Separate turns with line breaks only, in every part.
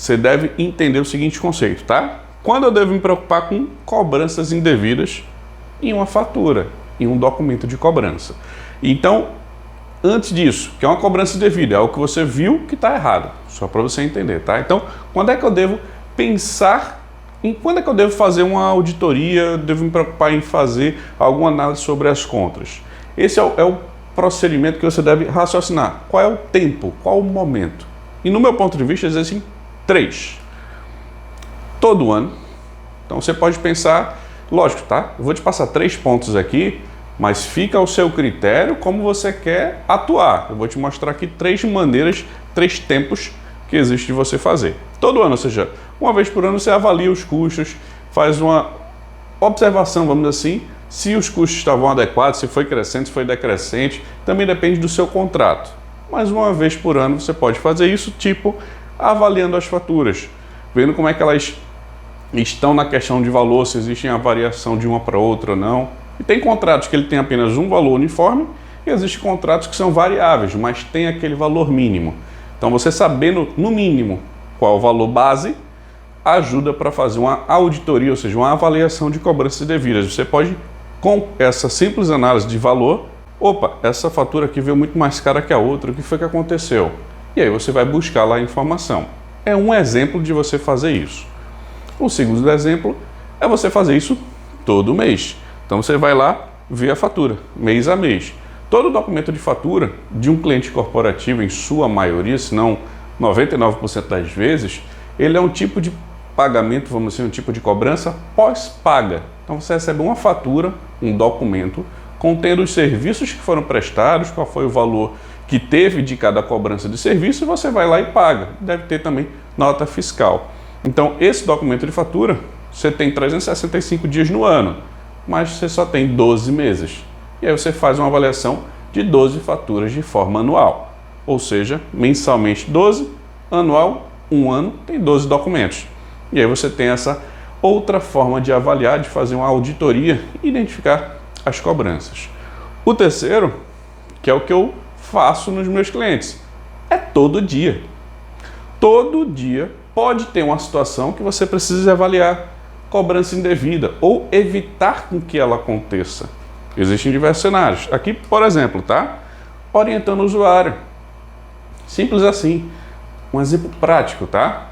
você deve entender o seguinte conceito, tá? Quando eu devo me preocupar com cobranças indevidas em uma fatura, em um documento de cobrança. Então, antes disso, que é uma cobrança indevida, é algo que você viu que está errado, só para você entender, tá? Então, quando é que eu devo pensar em quando é que eu devo fazer uma auditoria, devo me preocupar em fazer alguma análise sobre as contas? Esse é o procedimento que você deve raciocinar. Qual é o tempo? Qual o momento? E no meu ponto de vista, existem 3. Todo ano. Então você pode pensar, lógico, tá? Eu vou te passar 3 pontos aqui, mas fica ao seu critério como você quer atuar. Eu vou te mostrar aqui 3 maneiras, 3 tempos que existe de você fazer. Todo ano, ou seja, uma vez por ano você avalia os custos, faz uma observação, vamos dizer assim, se os custos estavam adequados, se foi crescente, se foi decrescente, também depende do seu contrato. Mas uma vez por ano você pode fazer isso, tipo avaliando as faturas, vendo como é que elas estão na questão de valor, se existe a variação de uma para outra ou não. E tem contratos que ele tem apenas um valor uniforme e existem contratos que são variáveis, mas tem aquele valor mínimo. Então você sabendo no mínimo qual é o valor base, ajuda para fazer uma auditoria, ou seja, uma avaliação de cobranças devidas. Você pode, com essa simples análise de valor, opa, essa fatura aqui veio muito mais cara que a outra, o que foi que aconteceu? E aí você vai buscar lá a informação. É um exemplo de você fazer isso. O segundo exemplo é você fazer isso todo mês. Então você vai lá ver a fatura, mês a mês. Todo documento de fatura de um cliente corporativo, em sua maioria, se não 99% das vezes, ele é um tipo de pagamento, vamos dizer, um tipo de cobrança pós-paga. Então você recebe uma fatura, um documento, contendo os serviços que foram prestados, qual foi o valor que teve de cada cobrança de serviço, e você vai lá e paga. Deve ter também nota fiscal. Então esse documento de fatura, você tem 365 dias no ano, mas você só tem 12 meses. E aí você faz uma avaliação de 12 faturas de forma anual. Ou seja, mensalmente 12, anual 1 ano, tem 12 documentos. E aí você tem essa outra forma de avaliar, de fazer uma auditoria e identificar as cobranças. O terceiro, que é o que eu faço nos meus clientes, é todo dia. Todo dia pode ter uma situação que você precisa avaliar cobrança indevida ou evitar com que ela aconteça. Existem diversos cenários. Aqui, por exemplo, tá? Orientando o usuário. Simples assim. Um exemplo prático, tá?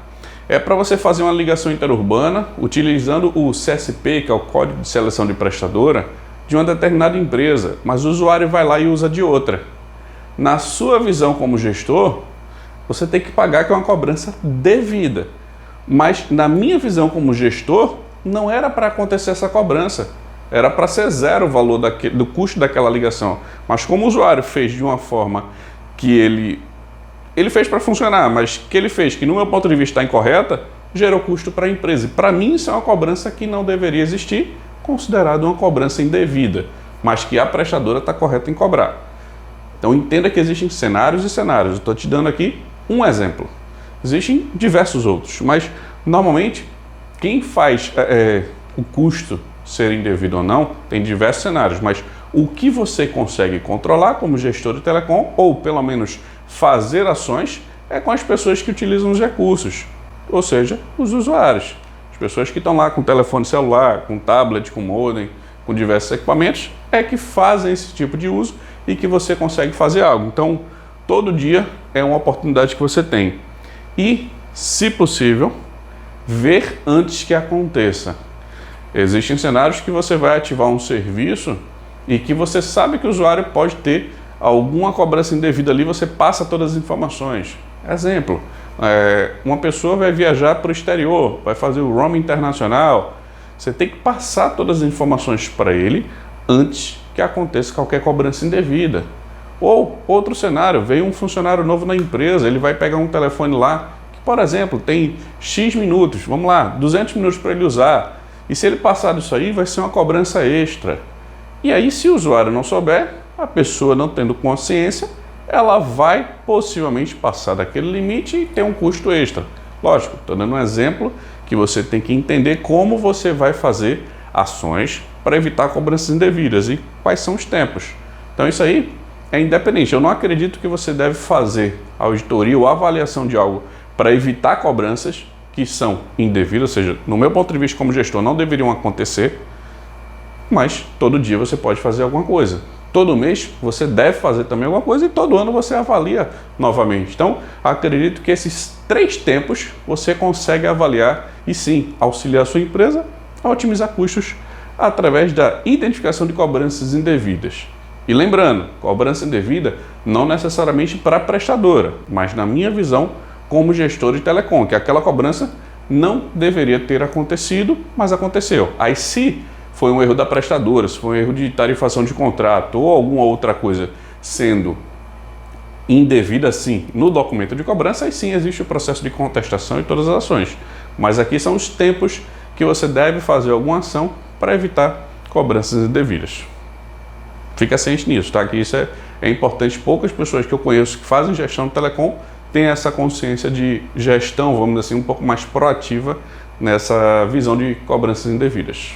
É para você fazer uma ligação interurbana utilizando o CSP, que é o Código de Seleção de Prestadora, de uma determinada empresa, mas o usuário vai lá e usa de outra. Na sua visão como gestor, você tem que pagar, que é uma cobrança devida. Mas na minha visão como gestor, não era para acontecer essa cobrança. Era para ser zero o valor do custo daquela ligação. Mas como o usuário fez de uma forma que ele fez para funcionar, mas que ele fez que no meu ponto de vista está incorreta, gerou custo para a empresa. E para mim isso é uma cobrança que não deveria existir, considerado uma cobrança indevida, mas que a prestadora está correta em cobrar. Então entenda que existem cenários e cenários. Eu estou te dando aqui um exemplo. Existem diversos outros, mas normalmente quem faz o custo ser indevido ou não tem diversos cenários, mas o que você consegue controlar como gestor de telecom, ou pelo menos fazer ações, é com as pessoas que utilizam os recursos, ou seja, os usuários. As pessoas que estão lá com telefone celular, com tablet, com modem, com diversos equipamentos, é que fazem esse tipo de uso e que você consegue fazer algo. Então, todo dia é uma oportunidade que você tem. E, se possível, ver antes que aconteça. Existem cenários que você vai ativar um serviço e que você sabe que o usuário pode ter alguma cobrança indevida ali, você passa todas as informações. Exemplo, uma pessoa vai viajar para o exterior, vai fazer o roaming internacional, você tem que passar todas as informações para ele antes que aconteça qualquer cobrança indevida. Ou outro cenário, veio um funcionário novo na empresa, ele vai pegar um telefone lá, que por exemplo tem X minutos, vamos lá, 200 minutos para ele usar, e se ele passar disso aí vai ser uma cobrança extra. E aí se o usuário não souber, a pessoa não tendo consciência, ela vai possivelmente passar daquele limite e ter um custo extra. Lógico, estou dando um exemplo que você tem que entender como você vai fazer ações para evitar cobranças indevidas e quais são os tempos. Então isso aí é independente. Eu não acredito que você deve fazer auditoria ou avaliação de algo para evitar cobranças que são indevidas, ou seja, no meu ponto de vista como gestor, não deveriam acontecer, mas todo dia você pode fazer alguma coisa. Todo mês você deve fazer também alguma coisa e todo ano você avalia novamente. Então, acredito que esses 3 tempos você consegue avaliar e sim auxiliar a sua empresa a otimizar custos através da identificação de cobranças indevidas. E lembrando, cobrança indevida não necessariamente para a prestadora, mas na minha visão como gestor de telecom, que aquela cobrança não deveria ter acontecido, mas aconteceu. Aí se foi um erro da prestadora, se foi um erro de tarifação de contrato ou alguma outra coisa sendo indevida, sim, no documento de cobrança, aí sim existe o processo de contestação e todas as ações. Mas aqui são os tempos que você deve fazer alguma ação para evitar cobranças indevidas. Fica ciente nisso, tá? Que isso é importante. Poucas pessoas que eu conheço que fazem gestão de telecom têm essa consciência de gestão, vamos dizer assim, um pouco mais proativa nessa visão de cobranças indevidas.